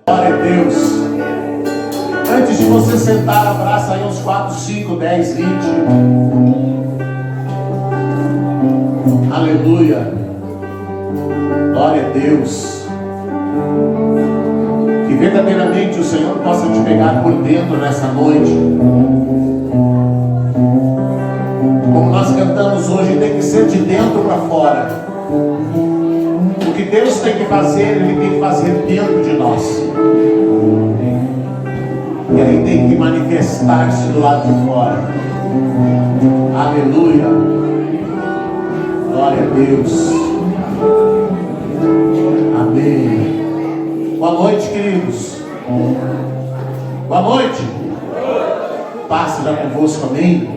Glória a Deus. Antes de você sentar, abraça aí uns 4, 5, 10, 20. Aleluia. Glória a Deus. Que verdadeiramente o Senhor possa te pegar por dentro nessa noite. Como nós cantamos hoje, tem que ser de dentro para fora. O que Deus tem que fazer, Ele tem que fazer dentro de nós. E aí tem que manifestar-se do lado de fora. Aleluia. Glória a Deus. Amém. Boa noite, queridos. Boa noite. Paz seja convosco, amém.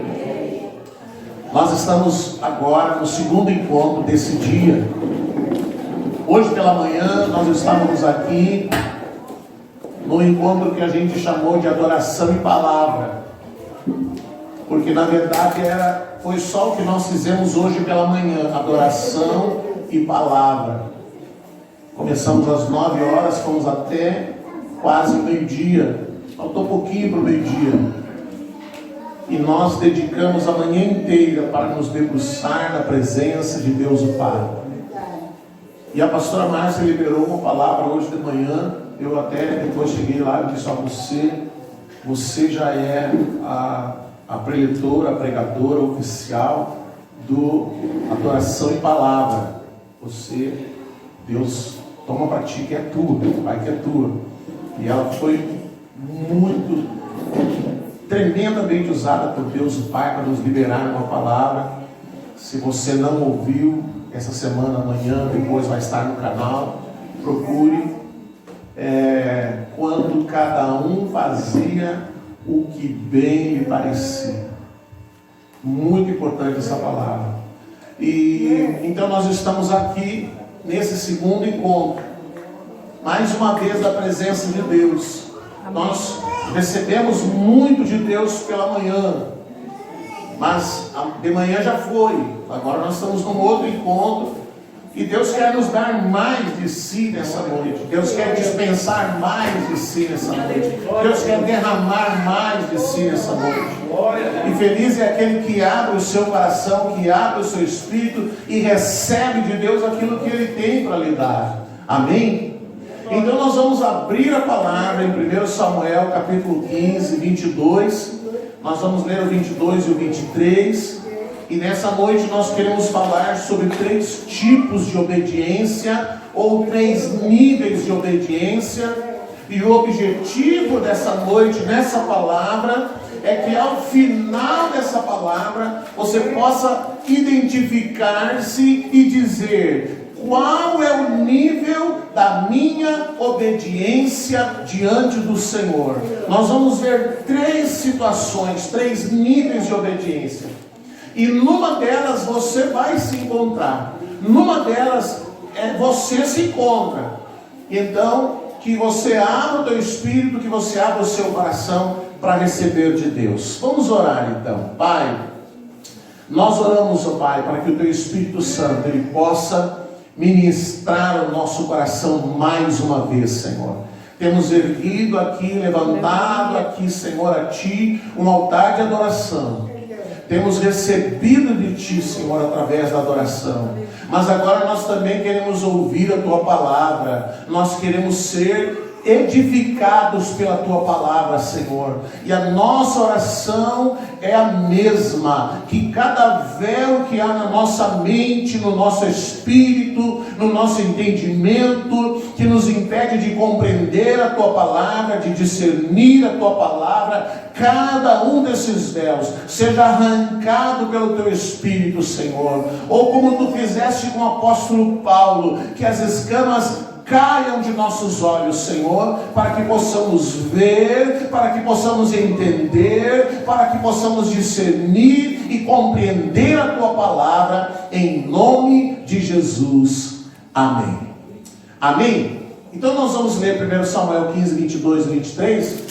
Nós estamos agora no segundo encontro desse dia. Hoje pela manhã nós estávamos aqui no encontro que a gente chamou de adoração e palavra, porque na verdade foi só o que nós fizemos hoje pela manhã, adoração e palavra. Começamos às 9 horas, fomos até quase meio-dia, faltou pouquinho para o meio-dia, e nós dedicamos a manhã inteira para nos debruçar na presença de Deus o Pai. E a pastora Márcia liberou uma palavra hoje de manhã. Eu até depois cheguei lá e disse: você já é a preletora, a pregadora oficial do adoração e palavra. Você, Deus toma para ti que é tua, Pai que é tua. E ela foi muito, tremendamente usada por Deus o Pai para nos liberar uma palavra. Se você não ouviu essa semana, amanhã, depois vai estar no canal, procure. Quando cada um fazia o que bem lhe parecia. Muito importante essa palavra. E então nós estamos aqui nesse segundo encontro, mais uma vez da presença de Deus. Nós recebemos muito de Deus pela manhã, mas de manhã já foi. Agora nós estamos num outro encontro. E Deus quer nos dar mais de si nessa noite. Deus quer dispensar mais de si nessa noite. Deus quer derramar mais de si nessa noite. E feliz é aquele que abre o seu coração, que abre o seu espírito e recebe de Deus aquilo que Ele tem para lhe dar. Amém? Então nós vamos abrir a palavra em 1 Samuel capítulo 15, 22. Nós vamos ler o 22 e o 23. E nessa noite nós queremos falar sobre 3 tipos de obediência, ou 3 níveis de obediência. E o objetivo dessa noite, nessa palavra, é que ao final dessa palavra você possa identificar-se e dizer: qual é o nível da minha obediência diante do Senhor? Nós vamos ver 3 situações, 3 níveis de obediência. E numa delas você vai se encontrar. Numa delas você se encontra. Então, que você abra o teu espírito, que você abra o seu coração para receber de Deus. Vamos orar então. Pai, nós oramos, ó Pai, para que o teu Espírito Santo ele possa ministrar o nosso coração mais uma vez, Senhor. Temos erguido aqui, levantado aqui, Senhor, a Ti um altar de adoração. Temos recebido de Ti, Senhor, através da adoração. Mas agora nós também queremos ouvir a Tua palavra. Nós queremos ser edificados pela Tua palavra, Senhor. E a nossa oração é a mesma. Que cada véu que há na nossa mente, no nosso espírito, no nosso entendimento, que nos impede de compreender a Tua palavra, de discernir a Tua palavra, cada um desses véus seja arrancado pelo Teu Espírito, Senhor. Ou como Tu fizeste com o apóstolo Paulo, que as escamas caiam de nossos olhos, Senhor, para que possamos ver, para que possamos entender, para que possamos discernir e compreender a Tua palavra, em nome de Jesus. Amém. Amém? Então nós vamos ler 1 Samuel 15, 22 e 23.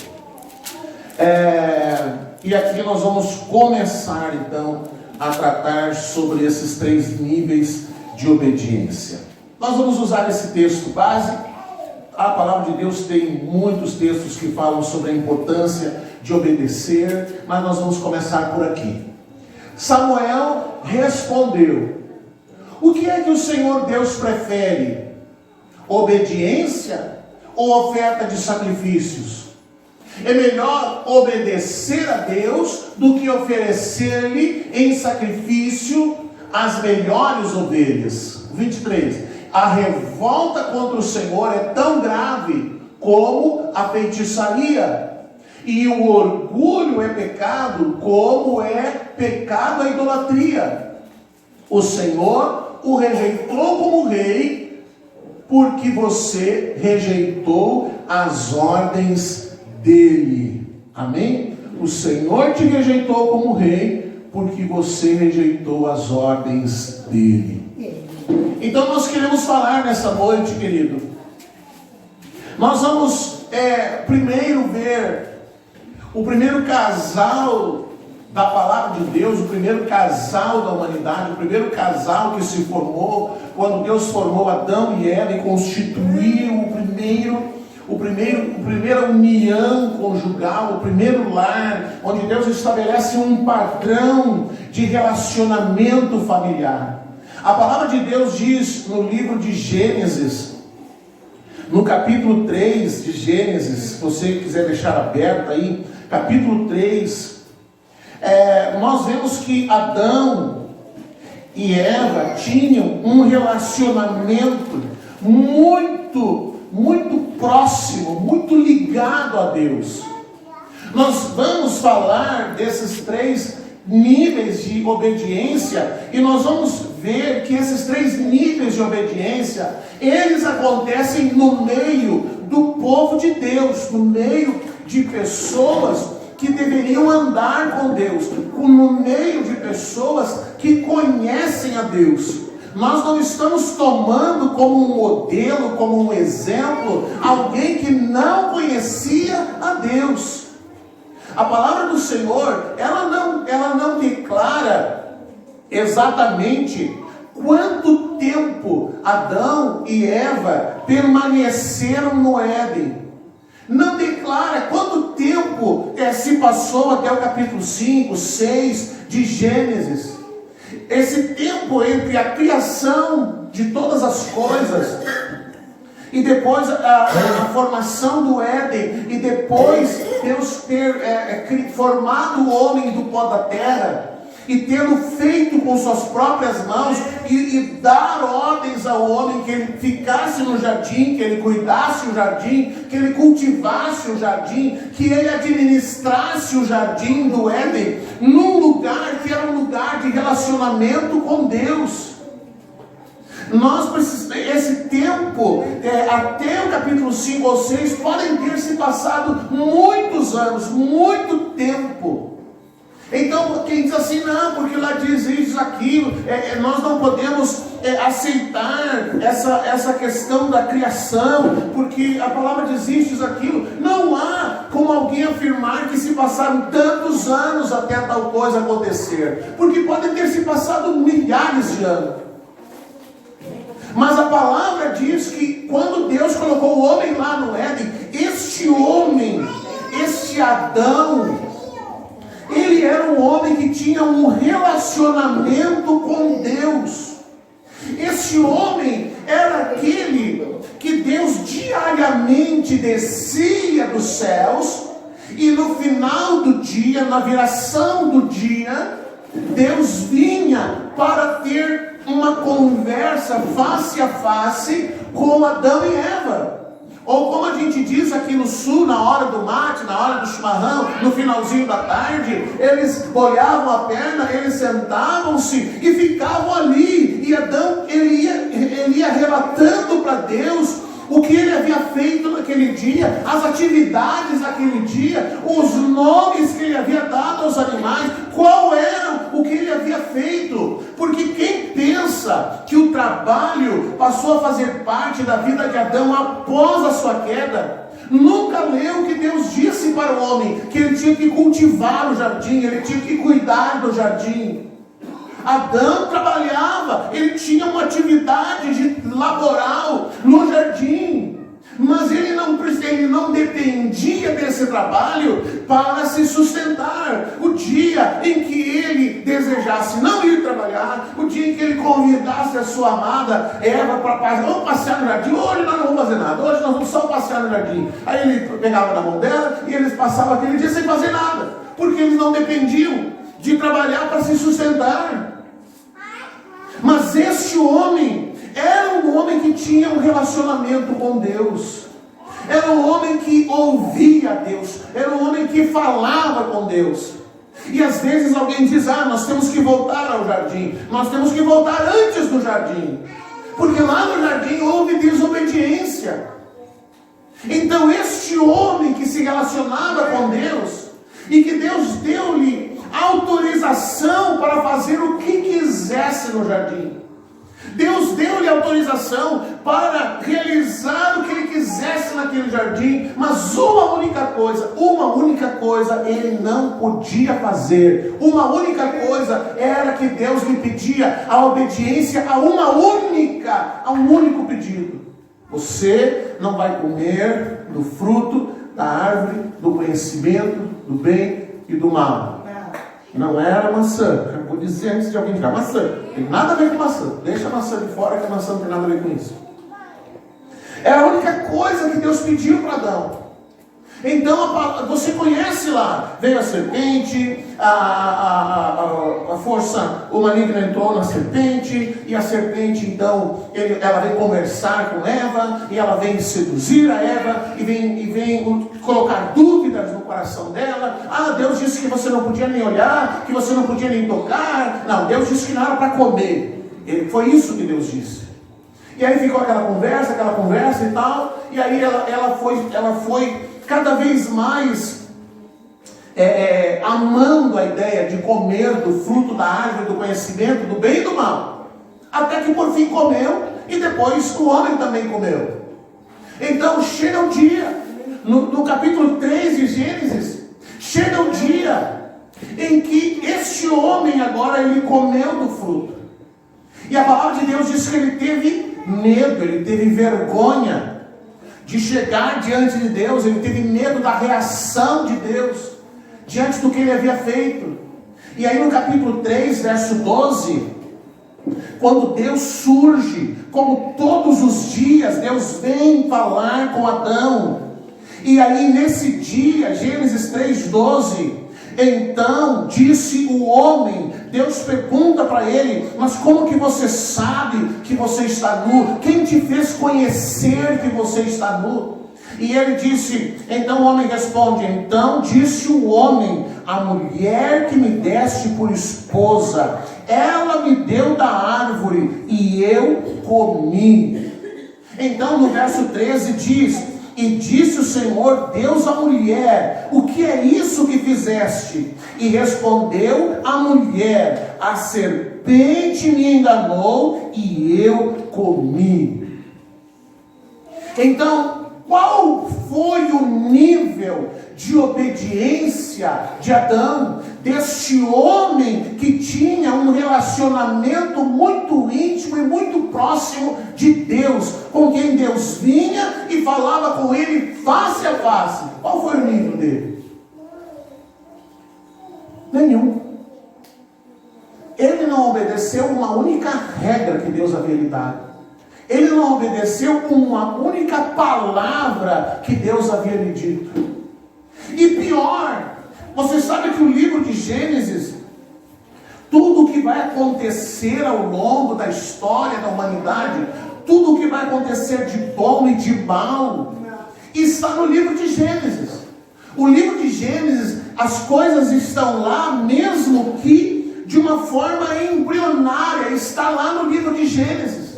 E aqui nós vamos começar então a tratar sobre esses 3 níveis de obediência. Nós vamos usar esse texto base A palavra de Deus tem muitos textos que falam sobre a importância de obedecer, mas nós vamos começar por aqui. Samuel respondeu: o que é que o Senhor Deus prefere? Obediência ou oferta de sacrifícios? É melhor obedecer a Deus do que oferecer-lhe em sacrifício as melhores ovelhas. 23. A revolta contra o Senhor é tão grave como a feitiçaria, e o orgulho é pecado como é pecado a idolatria. O Senhor o rejeitou como rei, porque você rejeitou as ordens dele. Amém? O Senhor te rejeitou como rei, porque você rejeitou as ordens dele. Então nós queremos falar nessa noite, querido. Nós vamos primeiro ver o primeiro casal da palavra de Deus, o primeiro casal da humanidade, o primeiro casal que se formou quando Deus formou Adão e Eva e constituiu a primeira união conjugal, o primeiro lar, onde Deus estabelece um padrão de relacionamento familiar. A palavra de Deus diz no livro de Gênesis, no capítulo 3 de Gênesis, se você quiser deixar aberto aí, capítulo 3, nós vemos que Adão e Eva tinham um relacionamento muito próximo, muito ligado a Deus. Nós vamos falar desses 3 níveis de obediência, e nós vamos ver que esses 3 níveis de obediência, eles acontecem no meio do povo de Deus, no meio de pessoas que deveriam andar com Deus, no meio de pessoas que conhecem a Deus. Nós não estamos tomando como um modelo, como um exemplo, alguém que não conhecia a Deus. A palavra do Senhor, ela não declara exatamente quanto tempo Adão e Eva permaneceram no Éden. Não declara quanto tempo se passou até o capítulo 5, 6 de Gênesis. Esse tempo entre a criação de todas as coisas e depois a formação do Éden, e depois Deus ter formado o homem do pó da terra, e tê-lo feito com suas próprias mãos, e dar ordens ao homem que ele ficasse no jardim, que ele cuidasse o jardim, que ele cultivasse o jardim, que ele administrasse o jardim do Éden, num lugar que era um lugar de relacionamento com Deus. Nós precisamos, esse tempo, até o capítulo 5 ou 6, podem ter se passado muitos anos, muito tempo. Então, quem diz assim, não, porque lá diz isso, aquilo, nós não podemos aceitar essa questão da criação, porque a palavra diz isso, diz aquilo. Não há como alguém afirmar que se passaram tantos anos até tal coisa acontecer, porque podem ter se passado milhares de anos. Mas a palavra diz que quando Deus colocou o homem lá no Éden, este homem, este Adão, ele era um homem que tinha um relacionamento com Deus. Esse homem era aquele que Deus diariamente descia dos céus, e no final do dia, na viração do dia, Deus vinha para ter uma conversa face a face com Adão e Eva. Ou como a gente diz aqui no sul, na hora do mate, na hora do chimarrão, no finalzinho da tarde, eles molhavam a perna, eles sentavam-se e ficavam ali. E Adão, ele ia relatando para Deus o que ele havia feito naquele dia, as atividades daquele dia, os nomes que ele havia dado aos animais, qual era o que ele havia feito. Porque quem pensa que o trabalho passou a fazer parte da vida de Adão após a sua queda, nunca leu o que Deus disse para o homem, que ele tinha que cultivar o jardim, ele tinha que cuidar do jardim. Adão trabalhava, ele tinha uma atividade laboral no jardim, mas dependia desse trabalho para se sustentar. O dia em que ele desejasse não ir trabalhar, o dia em que ele convidasse a sua amada Eva para passear, vamos passear no jardim, hoje nós não vamos fazer nada, hoje nós vamos só passear no jardim. Aí ele pegava na mão dela e eles passavam aquele dia sem fazer nada, porque eles não dependiam de trabalhar para se sustentar. Mas este homem era um homem que tinha um relacionamento com Deus. Era um homem que ouvia Deus. Era um homem que falava com Deus. E às vezes alguém diz, nós temos que voltar ao jardim. Nós temos que voltar antes do jardim. Porque lá no jardim houve desobediência. Então este homem que se relacionava com Deus, e que Deus deu-lhe autorização para fazer o que quisesse no jardim. Deus deu-lhe autorização para realizar o que ele quisesse naquele jardim, mas uma única coisa ele não podia fazer. Uma única coisa era que Deus lhe pedia a obediência a um único pedido. Você não vai comer do fruto da árvore do conhecimento do bem e do mal. Não era maçã. Eu vou dizer antes de alguém dizer maçã. Tem nada a ver com maçã. Deixa a maçã de fora, que a maçã não tem nada a ver com isso. É a única coisa que Deus pediu para Adão. Então você conhece lá, veio a serpente, a força, o maligno entrou na serpente, e a serpente então, ela vem conversar com Eva, e ela vem seduzir a Eva, e vem colocar dúvidas no coração dela. Deus disse que você não podia nem olhar, que você não podia nem tocar. Não, Deus disse que não era para comer. Foi isso que Deus disse. E aí ficou aquela conversa e tal, e aí ela foi cada vez mais amando a ideia de comer do fruto da árvore do conhecimento do bem e do mal, até que por fim comeu, e depois o homem também comeu. Então chega o dia, no capítulo 3 de Gênesis, chega o dia em que este homem agora ele comeu do fruto, e a palavra de Deus diz que ele teve medo, ele teve vergonha de chegar diante de Deus. Ele teve medo da reação de Deus diante do que ele havia feito. E aí no capítulo 3, verso 12, quando Deus surge, como todos os dias, Deus vem falar com Adão. E aí nesse dia, Gênesis 3:12, então disse o homem, Deus pergunta para ele, mas como que você sabe que você está nu? Quem te fez conhecer que você está nu? E ele disse, então o homem responde, então disse o homem, a mulher que me deste por esposa, ela me deu da árvore e eu comi. Então no verso 13 diz, e disse o Senhor Deus à mulher, o que é isso que fizeste? E respondeu a mulher, a serpente me enganou e eu comi. Então, qual foi o nível de obediência de Adão, deste homem que tinha um relacionamento muito íntimo e muito próximo de Deus, com quem Deus vinha e falava com ele face a face? Qual foi o nível dele? Nenhum. Ele não obedeceu uma única regra que Deus havia lhe dado. Ele não obedeceu uma única palavra que Deus havia lhe dito. E pior, você sabe que o livro de Gênesis, tudo o que vai acontecer ao longo da história da humanidade, tudo o que vai acontecer de bom e de mal, está no livro de Gênesis. O livro de Gênesis, as coisas estão lá, mesmo que de uma forma embrionária, está lá no livro de Gênesis.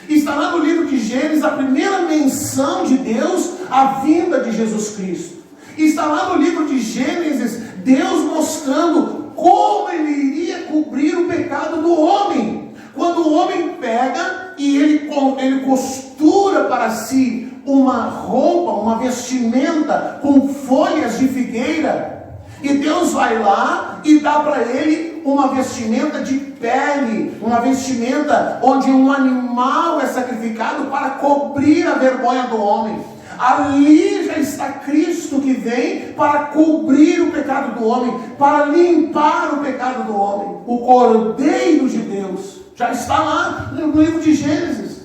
Está lá no livro de Gênesis a primeira menção de Deus à vinda de Jesus Cristo. Está lá no livro de Gênesis Deus mostrando como ele iria cobrir o pecado do homem. Quando o homem pega e ele costura para si uma roupa, uma vestimenta com folhas de figueira, e Deus vai lá e dá para ele uma vestimenta de pele, uma vestimenta onde um animal é sacrificado para cobrir a vergonha do homem. Ali já já está Cristo que vem para cobrir o pecado do homem, para limpar o pecado do homem. O Cordeiro de Deus já está lá no livro de Gênesis.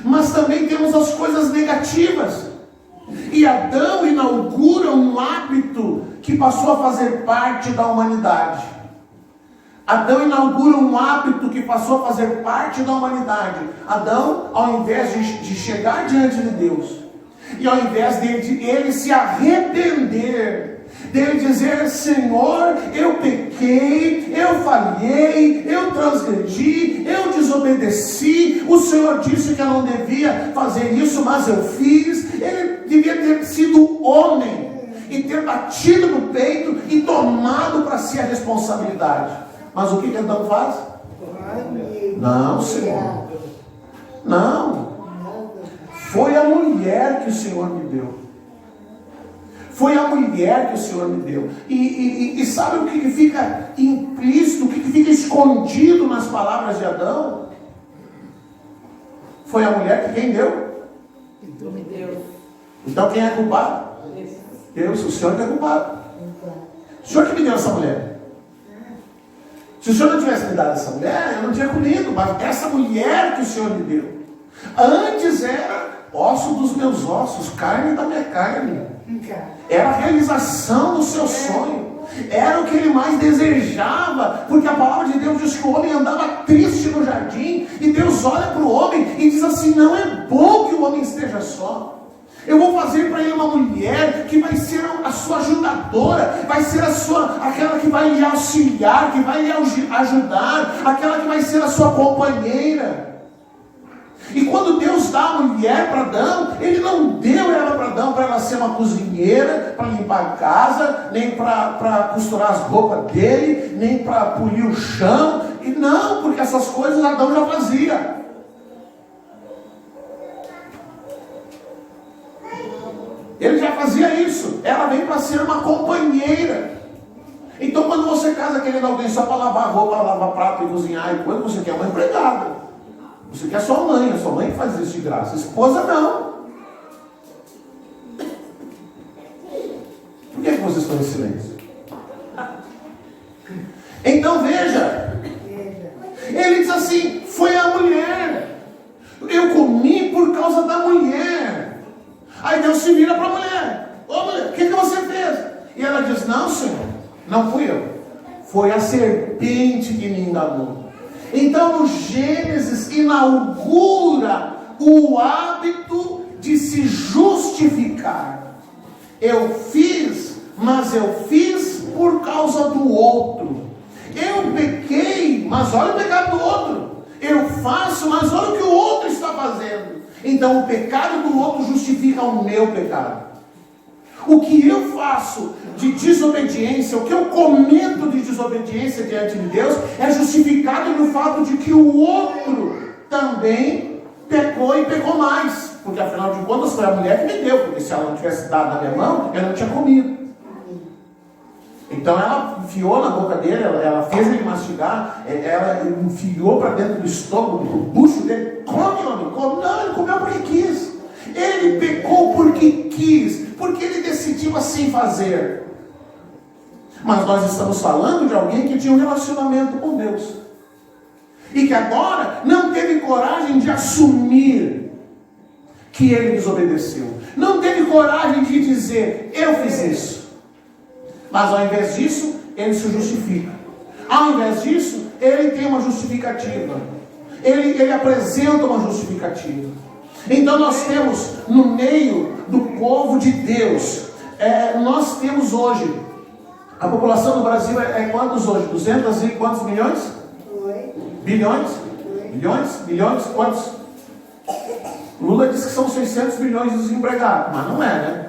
Mas também temos as coisas negativas. E Adão inaugura um hábito que passou a fazer parte da humanidade. Adão inaugura um hábito que passou a fazer parte da humanidade. Adão, ao invés de chegar diante de Deus, e ao invés de ele se arrepender, dele dizer: Senhor, eu pequei, eu falhei, eu transgredi, eu desobedeci, o Senhor disse que eu não devia fazer isso, mas eu fiz. Ele devia ter sido homem e ter batido no peito e tomado para si a responsabilidade. Mas o que Adão faz? Não, Senhor. Não. Foi a mulher que o Senhor me deu. Foi a mulher que o Senhor me deu. E sabe o que fica implícito, o que fica escondido nas palavras de Adão? Foi a mulher que quem deu? Tu me deu. Então quem é culpado? Deus, o Senhor que é culpado. O Senhor que me deu essa mulher. Se o Senhor não tivesse me dado essa mulher, eu não tinha comido, mas essa mulher que o Senhor me deu. Antes era osso dos meus ossos, carne da minha carne. Era a realização do seu sonho. Era o que ele mais desejava, porque a palavra de Deus diz que o homem andava triste no jardim, e Deus olha para o homem e diz assim: não é bom que o homem esteja só. Eu vou fazer para ele uma mulher que vai ser a sua ajudadora, vai ser aquela que vai lhe auxiliar, que vai lhe ajudar, aquela que vai ser a sua companheira. E quando Deus dá a mulher para Adão, Ele não deu ela para Adão para ela ser uma cozinheira, para limpar a casa, nem para costurar as roupas dele, nem para polir o chão. E não, porque essas coisas Adão já fazia. Ele já fazia isso. Ela vem para ser uma companheira. Então quando você casa querendo alguém só para lavar roupa, lavar prato e cozinhar e coisa, você quer uma empregada. Você quer sua mãe, a sua mãe faz isso de graça. Esposa não. Por que vocês estão em silêncio? Então veja. Ele diz assim: foi a mulher. Eu comi por causa da mulher. Aí Deus se vira para a mulher: ô mulher, o que você fez? E ela diz: não, Senhor, não fui eu. Foi a serpente que me enganou. Então, no Gênesis, inaugura o hábito de se justificar. Eu fiz, mas eu fiz por causa do outro. Eu pequei, mas olha o pecado do outro. Eu faço, mas olha o que o outro está fazendo. Então, o pecado do outro justifica o meu pecado. O que eu faço de desobediência, o que eu cometo de desobediência diante de Deus, é justificado no fato de que o outro também pecou e pecou mais. Porque afinal de contas foi a mulher que me deu, porque se ela não tivesse dado na minha mão, eu não tinha comido. Então ela enfiou na boca dele, ela fez ele mastigar, ela enfiou para dentro do estômago, do bucho dele. Come, homem, come. Não, ele comeu porque quis. Ele pecou porque quis, porque ele decidiu assim fazer. Mas nós estamos falando de alguém que tinha um relacionamento com Deus e que agora não teve coragem de assumir que ele desobedeceu, não teve coragem de dizer: eu fiz isso. Mas ao invés disso, ele se justifica. Ao invés disso, ele tem uma justificativa. Ele apresenta uma justificativa. Então nós temos no meio do povo de Deus, nós temos hoje, a população do Brasil é quantos hoje? 200 e quantos milhões? Bilhões? Milhões? Quantos? Lula disse que são 600 milhões de desempregados, mas não é, né?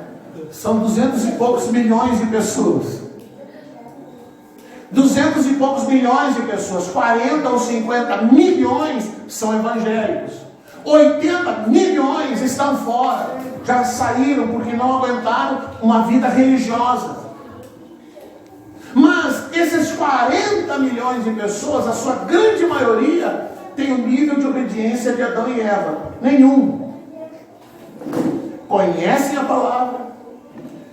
São 200 e poucos milhões de pessoas. 200 e poucos milhões de pessoas. 40 ou 50 milhões são evangélicos. 80 milhões estão fora. Já saíram porque não aguentaram uma vida religiosa. Mas esses 40 milhões de pessoas, a sua grande maioria, tem o nível de obediência de Adão e Eva. Nenhum. Conhecem a palavra,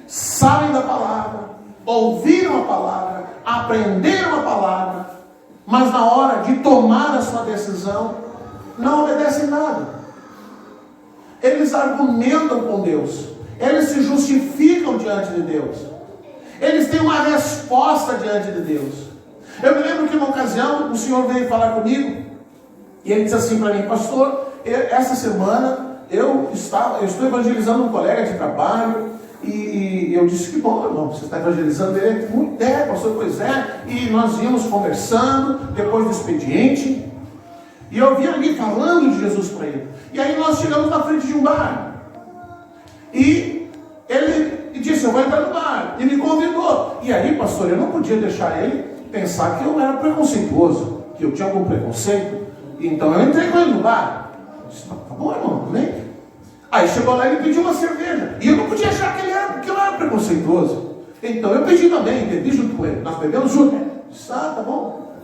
sabem da palavra, ouviram a palavra, aprenderam a palavra, mas na hora de tomar a sua decisão, não obedecem nada. Eles argumentam com Deus, eles se justificam diante de Deus, eles têm uma resposta diante de Deus. Eu me lembro que uma ocasião o Senhor veio falar comigo, e Ele disse assim para mim: pastor, essa semana eu estou evangelizando um colega de trabalho, e eu disse: que bom, irmão, você está evangelizando ele? Muito pastor, pois é. E nós íamos conversando depois do expediente, e eu vi ali falando de Jesus para ele. E aí nós chegamos na frente de um bar, e ele disse: eu vou entrar no bar, e me convidou. E aí, pastor, eu não podia deixar ele pensar que eu era preconceituoso, que eu tinha algum preconceito. Então eu entrei com ele no bar. Eu disse: tá bom, irmão, vem. Aí chegou lá e ele pediu uma cerveja, e eu não podia achar que eu era preconceituoso. Então eu pedi também, bebi junto com ele. Nós bebemos junto. Eu disse: tá bom.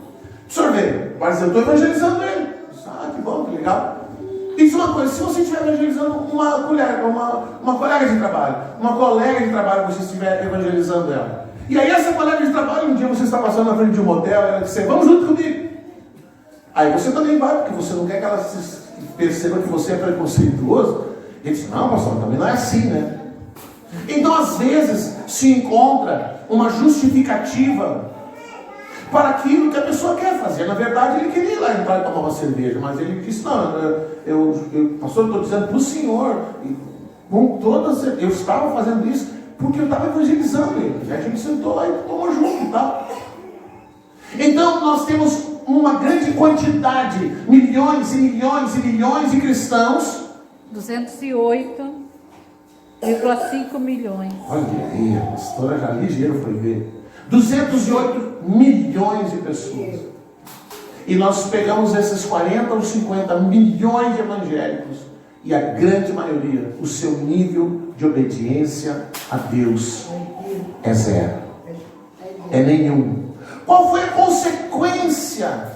O senhor veio, mas eu estou evangelizando ele. Eu disse: que bom, que legal. Diz uma coisa: se você estiver evangelizando uma colega de trabalho, você estiver evangelizando ela, e aí essa colega de trabalho, um dia você está passando na frente de um motel, ela disse: vamos junto comigo. Aí você também vai, porque você não quer que ela perceba que você é preconceituoso. Ele disse: não, pastor, também não é assim, né? Então às vezes se encontra uma justificativa para aquilo que a pessoa quer fazer. Na verdade, ele queria ir lá entrar e tomar uma cerveja, mas ele disse: não, pastor, eu estou dizendo para o senhor, com todas, eu estava fazendo isso porque eu estava evangelizando ele. E a gente sentou lá e tomou junto e tal. Então nós temos uma grande quantidade, milhões e milhões e milhões de cristãos. 208,5 milhões. Olha aí, a pastora já ligeiro foi ver. 208 milhões de pessoas. E nós pegamos esses 40 ou 50 milhões de evangélicos, e a grande maioria, o seu nível de obediência a Deus é zero, é nenhum. Qual foi a consequência?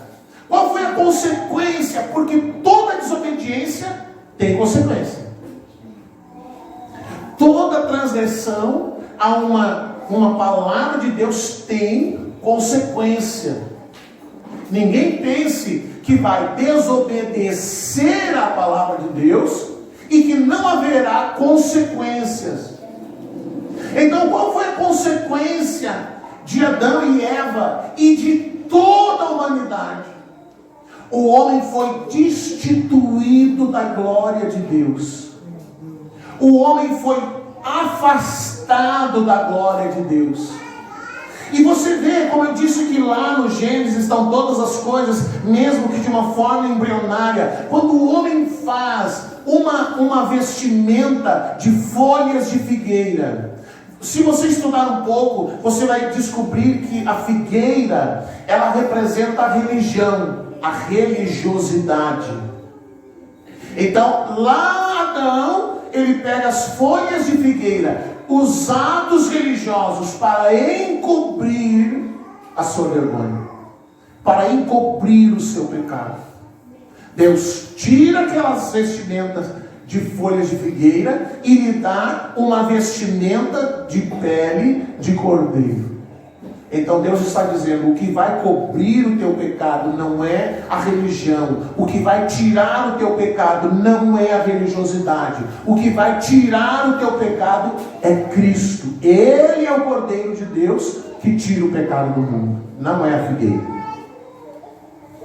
Qual foi a consequência? Porque toda desobediência tem consequência. Toda transgressão a uma palavra de Deus tem consequência. Ninguém pense que vai desobedecer a palavra de Deus e que não haverá consequências. Então, qual foi a consequência de Adão e Eva e de toda a humanidade? O homem foi destituído da glória de Deus. O homem foi afastado da glória de Deus. E você vê, como eu disse, que lá no Gênesis estão todas as coisas, mesmo que de uma forma embrionária. Quando o homem faz uma vestimenta de folhas de figueira, se você estudar um pouco, você vai descobrir que a figueira, ela representa a religião, a religiosidade. Então, lá Adão, ele pega as folhas de figueira, os atos religiosos, para encobrir a sua vergonha, para encobrir o seu pecado. Deus tira aquelas vestimentas de folhas de figueira e lhe dá uma vestimenta de pele de cordeiro. Então Deus está dizendo: o que vai cobrir o teu pecado não é a religião. O que vai tirar o teu pecado não é a religiosidade. O que vai tirar o teu pecado é Cristo. Ele é o Cordeiro de Deus que tira o pecado do mundo, não é a figueira.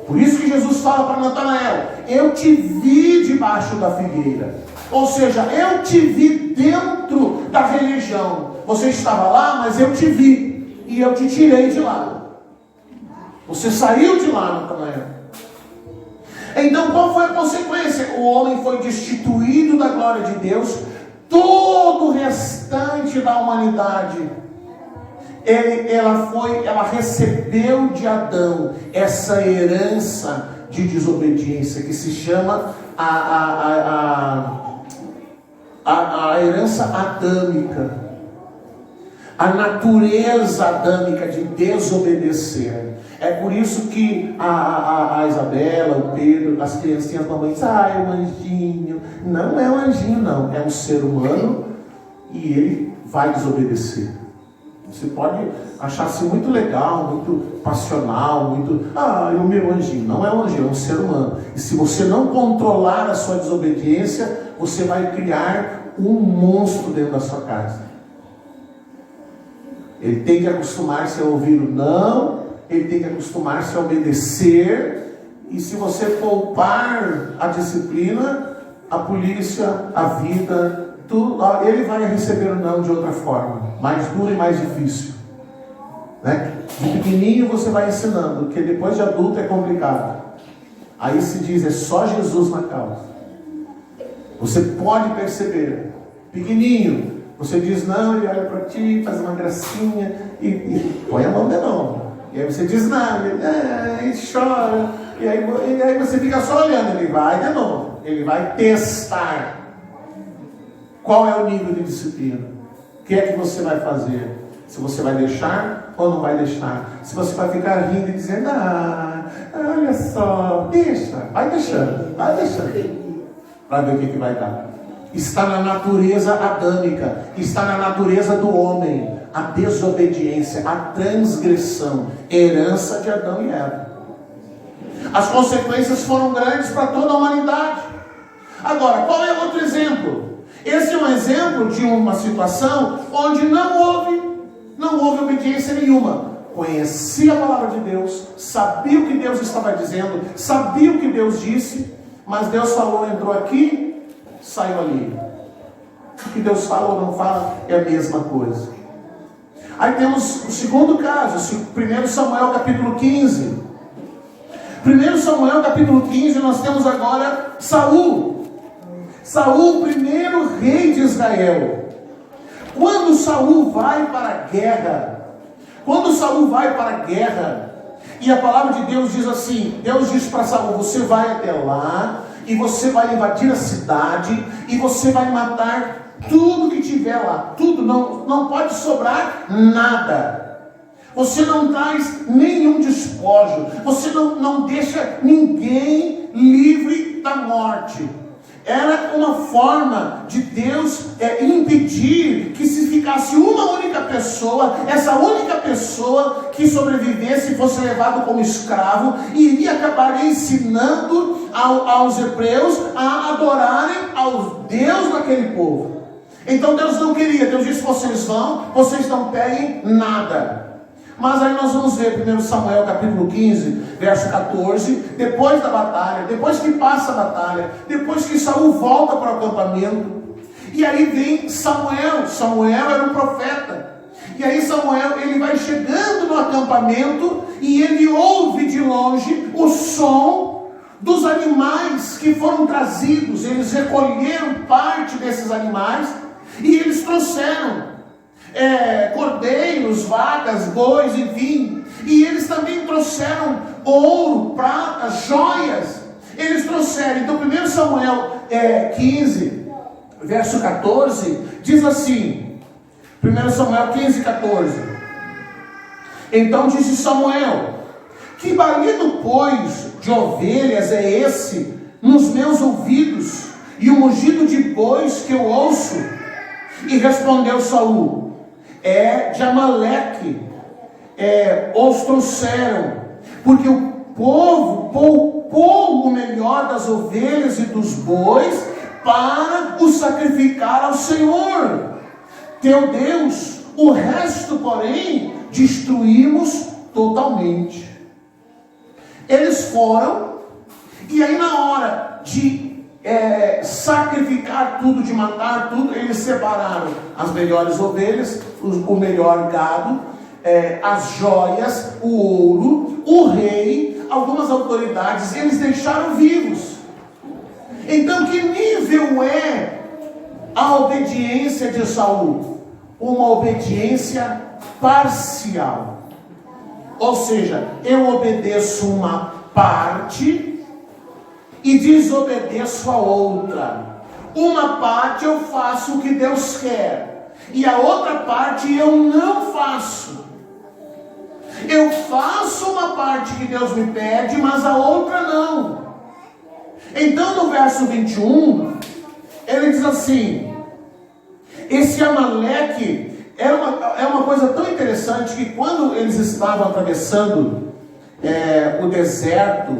Por isso que Jesus fala para Natanael: eu te vi debaixo da figueira. Ou seja, eu te vi dentro da religião. Você estava lá, mas eu te vi. E eu te tirei de lá. Você saiu de lá, Natanael. Então qual foi a consequência? O homem foi destituído da glória de Deus. Todo o restante da humanidade, ela recebeu de Adão essa herança de desobediência, que se chama a herança adâmica. A natureza adâmica de desobedecer. É por isso que a Isabela, o Pedro, as criancinhas, mamãe dizem: é um anjinho. Não é um anjinho, não. É um ser humano e ele vai desobedecer. Você pode achar-se muito legal, muito passional, muito... é o meu anjinho. Não é um anjinho, é um ser humano. E se você não controlar a sua desobediência, você vai criar um monstro dentro da sua casa. Ele tem que acostumar-se a ouvir o não, ele tem que acostumar-se a obedecer, e se você poupar a disciplina, a polícia, a vida... ele vai receber o não de outra forma, mais dura e mais difícil, né? De pequenininho você vai ensinando, porque depois de adulto é complicado. Aí se diz, é só Jesus na causa. Você pode perceber, pequenininho, você diz não, ele olha para ti, faz uma gracinha e põe a mão de novo. E aí você diz não, ele chora, e aí você fica só olhando, ele vai de novo, ele vai testar. Qual é o nível de disciplina? O que é que você vai fazer? Se você vai deixar ou não vai deixar? Se você vai ficar rindo e dizendo, olha só, deixa, vai deixando, para ver o que vai dar. Está na natureza adâmica, está na natureza do homem, a desobediência, a transgressão, herança de Adão e Eva. As consequências foram grandes para toda a humanidade. Agora, qual é outro exemplo? Esse é um exemplo de uma situação onde não houve obediência nenhuma. Conhecia a palavra de Deus, sabia o que Deus estava dizendo, sabia o que Deus disse, mas Deus falou, entrou aqui, saiu ali. O que Deus fala ou não fala é a mesma coisa. Aí temos o segundo caso, 1 Samuel capítulo 15. 1 Samuel capítulo 15, nós temos agora Saul, o primeiro rei de Israel. Quando Saul vai para a guerra, e a palavra de Deus diz assim, Deus diz para Saul, você vai até lá, e você vai invadir a cidade, e você vai matar tudo que tiver lá, tudo, não pode sobrar nada. Você não traz nenhum despojo, você não deixa ninguém livre da morte. Era uma forma de Deus impedir que se ficasse uma única pessoa, essa única pessoa que sobrevivesse fosse levado como escravo e iria acabar ensinando aos hebreus a adorarem ao Deus daquele povo. Então Deus não queria, Deus disse, vocês não peguem nada. Mas aí nós vamos ver 1 Samuel capítulo 15, verso 14, depois da batalha, depois que passa a batalha, depois que Saul volta para o acampamento, e aí vem Samuel era um profeta, e aí Samuel, ele vai chegando no acampamento, e ele ouve de longe o som dos animais que foram trazidos, eles recolheram parte desses animais, e eles trouxeram cordeiros, vacas, bois, enfim, e eles também trouxeram ouro, prata, joias, eles trouxeram. Então 1 Samuel 15, verso 14, diz assim, 1 Samuel 15, 14, então disse Samuel, que balido, pois, de ovelhas é esse nos meus ouvidos, e o mugido de bois que eu ouço? E respondeu Saul, de Amaleque, os trouxeram, porque o povo poupou o melhor das ovelhas e dos bois para o sacrificar ao Senhor teu Deus, o resto, porém, destruímos totalmente. Eles foram, e aí na hora de sacrificar tudo, de matar tudo, eles separaram as melhores ovelhas, o melhor gado, as joias, o ouro, o rei, algumas autoridades, eles deixaram vivos. Então que nível é a obediência de Saul? Uma obediência parcial, ou seja, eu obedeço uma parte e desobedeço a outra. Uma parte eu faço o que Deus quer, e a outra parte eu não faço. Eu faço uma parte que Deus me pede, mas a outra não. Então no verso 21, ele diz assim, Esse Amaleque é uma coisa tão interessante que quando eles estavam atravessando o deserto,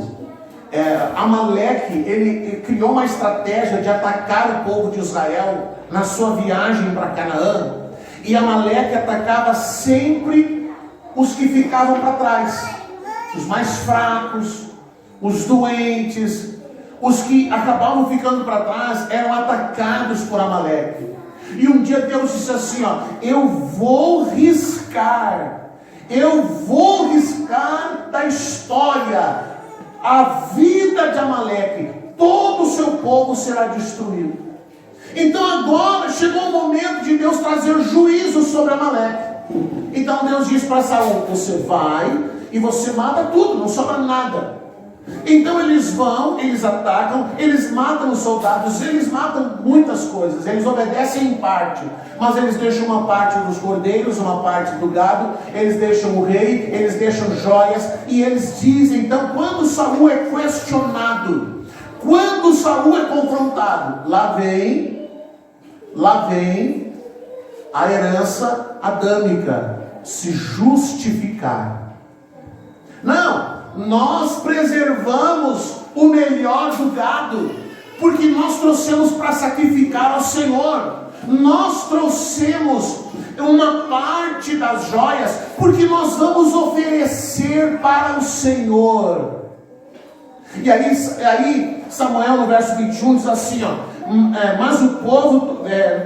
Amaleque, ele criou uma estratégia de atacar o povo de Israel na sua viagem para Canaã. E Amaleque atacava sempre os que ficavam para trás, os mais fracos, os doentes, os que acabavam ficando para trás eram atacados por Amaleque. E um dia Deus disse assim, eu vou riscar da história a vida de Amaleque, todo o seu povo será destruído. Então agora chegou o momento de Deus trazer juízo sobre Amaleque. Então Deus diz para Saul, você vai e você mata tudo, não sobra nada. Então eles vão, eles atacam, eles matam os soldados, eles matam muitas coisas, eles obedecem em parte, mas eles deixam uma parte dos cordeiros, uma parte do gado, eles deixam o rei, eles deixam joias, e eles dizem, então quando Saul é questionado, quando Saul é confrontado, lá vem a herança adâmica, se justificar. Não, nós preservamos o melhor do gado, porque nós trouxemos para sacrificar ao Senhor. Nós trouxemos uma parte das joias, porque nós vamos oferecer para o Senhor. E aí Samuel no verso 21 diz assim, mas o povo,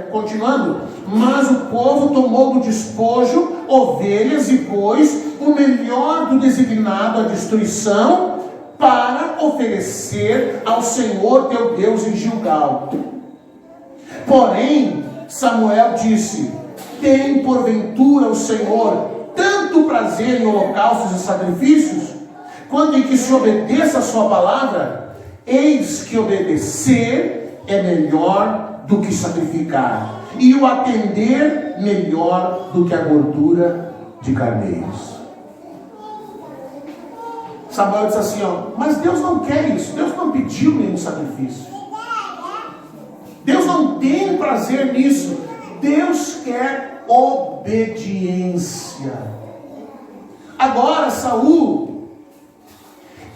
continuando, mas o povo tomou do despojo ovelhas e bois, o melhor do designado à destruição, para oferecer ao Senhor teu Deus em Gilgal. Porém, Samuel disse, tem porventura o Senhor tanto prazer em holocaustos e sacrifícios, quanto em que se obedeça a sua palavra? Eis que obedecer é melhor do que sacrificar, e o atender melhor do que a gordura de carneiros. Samuel disse assim, mas Deus não quer isso, Deus não pediu nenhum sacrifício, Deus não tem prazer nisso, Deus quer obediência. Agora Saul,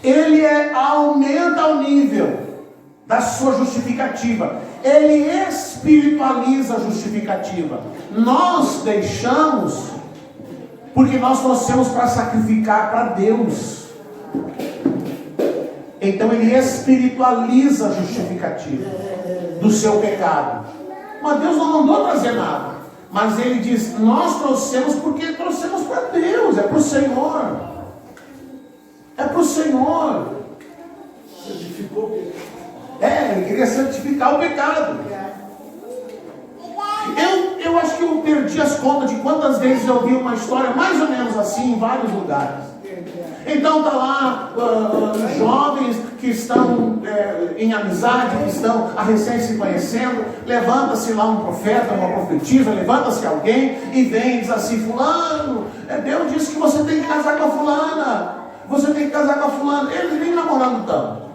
ele aumenta o nível da sua justificativa, ele espiritualiza a justificativa. Nós deixamos porque nós trouxemos para sacrificar para Deus. Então ele espiritualiza a justificativa do seu pecado. Mas Deus não mandou trazer nada, mas ele diz, nós trouxemos porque trouxemos para Deus, é para o Senhor, é para o Senhor. Santificou o pecado. Ele queria santificar o pecado. Eu acho que eu perdi as contas de quantas vezes eu vi uma história mais ou menos assim em vários lugares. Então está lá jovens que estão em amizade, que estão a recém se conhecendo, levanta-se lá um profeta, uma profetisa, levanta-se alguém e vem e diz assim, fulano, Deus disse que você tem que casar com a fulana, você tem que casar com a fulana. Eles nem namorando tanto.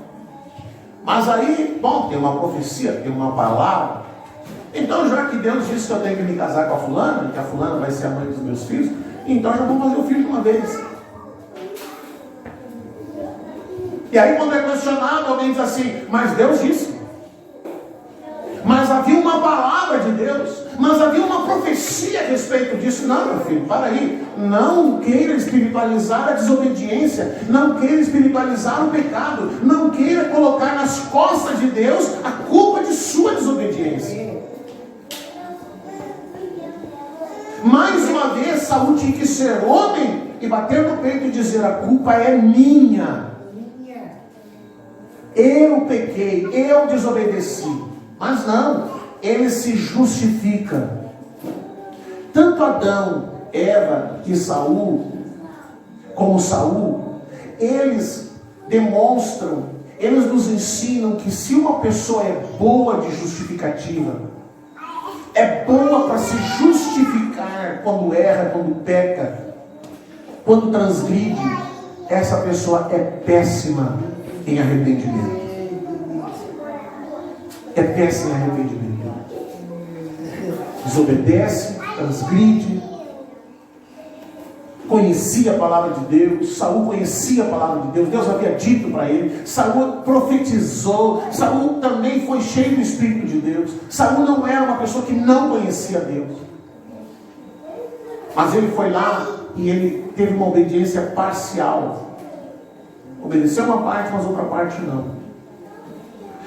Mas aí, bom, tem uma profecia, tem uma palavra. Então já que Deus disse que eu tenho que me casar com a fulana, que a fulana vai ser a mãe dos meus filhos, então já vou fazer o filho de uma vez. E aí quando é questionado, alguém diz assim, mas Deus disse. Mas havia uma palavra de Deus, mas havia uma profecia a respeito disso. Não, meu filho, para aí. Não queira espiritualizar a desobediência, não queira espiritualizar o pecado, não queira colocar nas costas de Deus a culpa de sua desobediência. Mais uma vez, Saul tinha que ser homem e bater no peito e dizer, a culpa é minha. Eu pequei, eu desobedeci. Mas não, ele se justifica. Tanto Adão, Eva e Saul, como Saul, eles demonstram, eles nos ensinam que se uma pessoa é boa de justificativa, é boa para se justificar quando erra, quando peca, quando transgride, essa pessoa é péssima em arrependimento. É péssimo em arrependimento. desobedece, transgride. Conhecia a palavra de Deus. Saul conhecia a palavra de Deus. Deus havia dito para ele. Saul profetizou. Saul também foi cheio do Espírito de Deus. Saul não era uma pessoa que não conhecia Deus. Mas ele foi lá e ele teve uma obediência parcial. Obedeceu uma parte, mas outra parte não.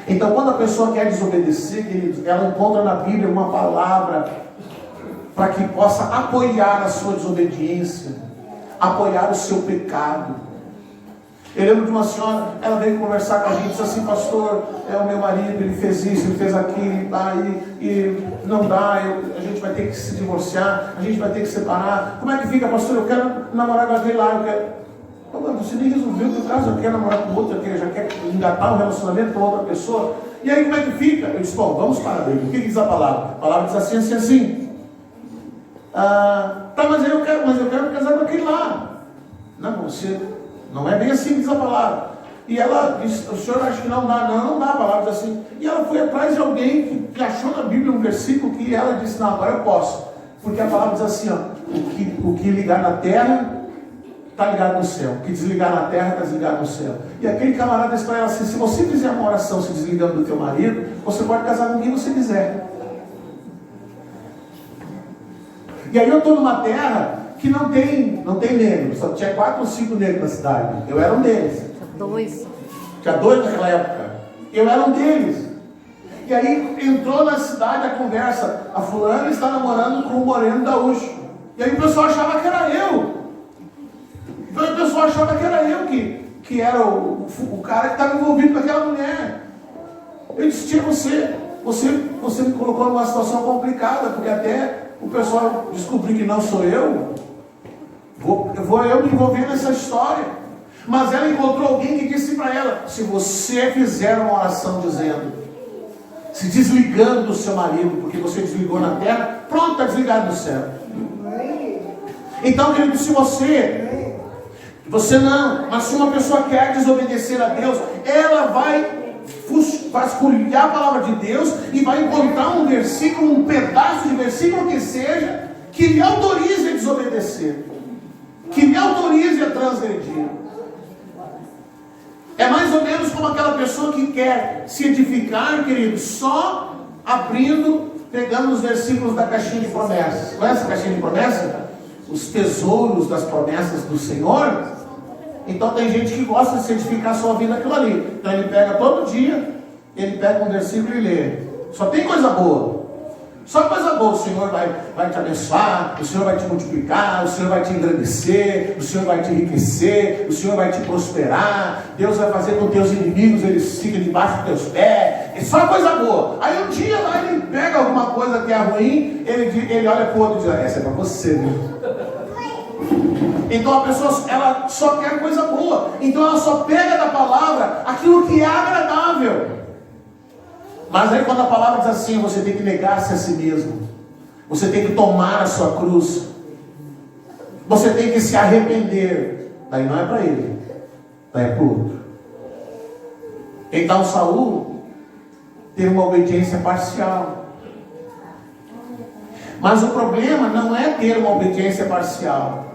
Então, quando a pessoa quer desobedecer, queridos, ela encontra na Bíblia uma palavra para que possa apoiar a sua desobediência, apoiar o seu pecado. Eu lembro de uma senhora, ela veio conversar com a gente, disse assim: pastor, é o meu marido, ele fez isso, ele fez aquilo, e não dá, a gente vai ter que se divorciar, a gente vai ter que separar. Como é que fica, pastor? Eu quero namorar com alguém lá, eu quero... Você nem resolveu o caso, eu quero namorar com outra, já quer engatar um relacionamento com outra pessoa. E aí como é que fica? Eu disse: bom, vamos para a Bíblia. O que diz a palavra? A palavra diz assim, assim, assim. Mas eu quero casar com aquele lá. Não, você não é bem assim que diz a palavra. E ela disse: o senhor acha que não dá? Não dá, a palavra diz assim. E ela foi atrás de alguém que achou na Bíblia um versículo que ela disse: não, agora eu posso. Porque a palavra diz assim, ó, o que ligar na terra está ligado no céu. O que desligar na terra está desligado no céu. E aquele camarada disse para ela assim: se você fizer uma oração se desligando do teu marido, você pode casar com quem você quiser. E aí eu estou numa terra que não tem negros. Só tinha 4 ou 5 negros na cidade. Eu era um deles. Tinha 2 naquela época. Eu era um deles. E aí entrou na cidade a conversa: a fulana está namorando com o moreno gaúcho. E aí o pessoal achava que era eu. Então o pessoal achava que era eu que era o cara que estava envolvido com aquela mulher. Eu disse: tia, você me colocou numa situação complicada, porque até o pessoal descobrir que não sou eu, vou eu me envolver nessa história. Mas ela encontrou alguém que disse para ela: se você fizer uma oração dizendo, se desligando do seu marido, porque você desligou na terra, pronto, está desligado do céu. Então, querido, se você não, mas se uma pessoa quer desobedecer a Deus, ela vai vasculhar a palavra de Deus e vai encontrar um versículo, um pedaço de versículo que seja, que lhe autorize a desobedecer, que lhe autorize a transgredir. É mais ou menos como aquela pessoa que quer se edificar, querido, só pegando os versículos da caixinha de promessas. Conhece a caixinha de promessas? Os tesouros das promessas do Senhor. Então tem gente que gosta de se edificar só ouvindo aquilo ali. Então ele pega todo dia, ele pega um versículo e lê. Só tem coisa boa. Só coisa boa. O Senhor vai te abençoar, o Senhor vai te multiplicar, o Senhor vai te engrandecer, o Senhor vai te enriquecer, o Senhor vai te prosperar, Deus vai fazer com teus inimigos, eles fiquem debaixo dos teus pés. É só coisa boa. Aí um dia lá ele pega alguma coisa que é ruim, ele olha para o outro e diz: essa é para você, viu? Então a pessoa, ela só quer coisa boa. Então ela só pega da palavra aquilo que é agradável. Mas aí quando a palavra diz assim: você tem que negar-se a si mesmo, você tem que tomar a sua cruz, você tem que se arrepender, daí não é para ele, daí é para o outro. Então Saul teve uma obediência parcial. Mas o problema não é ter uma obediência parcial,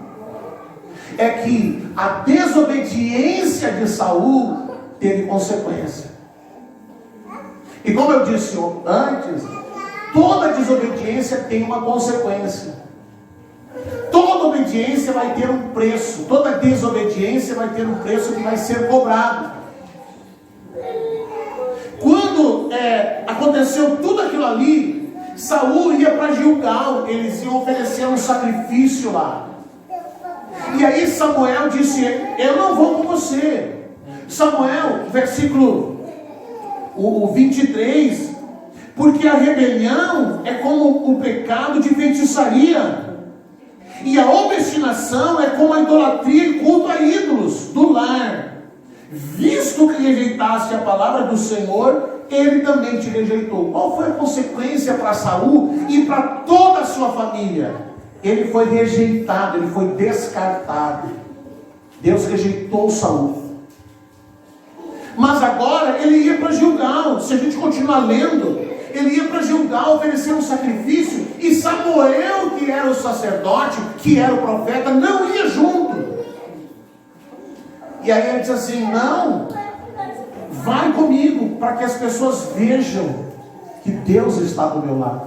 é que a desobediência de Saul teve consequência. E como eu disse antes, toda desobediência tem uma consequência. Toda obediência vai ter um preço. Toda desobediência vai ter um preço que vai ser cobrado. Quando aconteceu tudo aquilo ali, Saul ia para Gilgal, eles iam oferecer um sacrifício lá. E aí Samuel disse: eu não vou com você. Samuel, versículo o 23, porque a rebelião é como o pecado de feitiçaria, e a obstinação é como a idolatria e culto a ídolos do lar. Visto que rejeitaste a palavra do Senhor, ele também te rejeitou. Qual foi a consequência para Saul e para toda a sua família? Ele foi rejeitado, ele foi descartado. Deus rejeitou Saul. Mas agora ele ia para Gilgal. Se a gente continuar lendo, ele ia para Gilgal oferecer um sacrifício e Samuel, que era o sacerdote, que era o profeta, não ia junto. E aí ele disse assim: não, vai comigo, para que as pessoas vejam que Deus está do meu lado.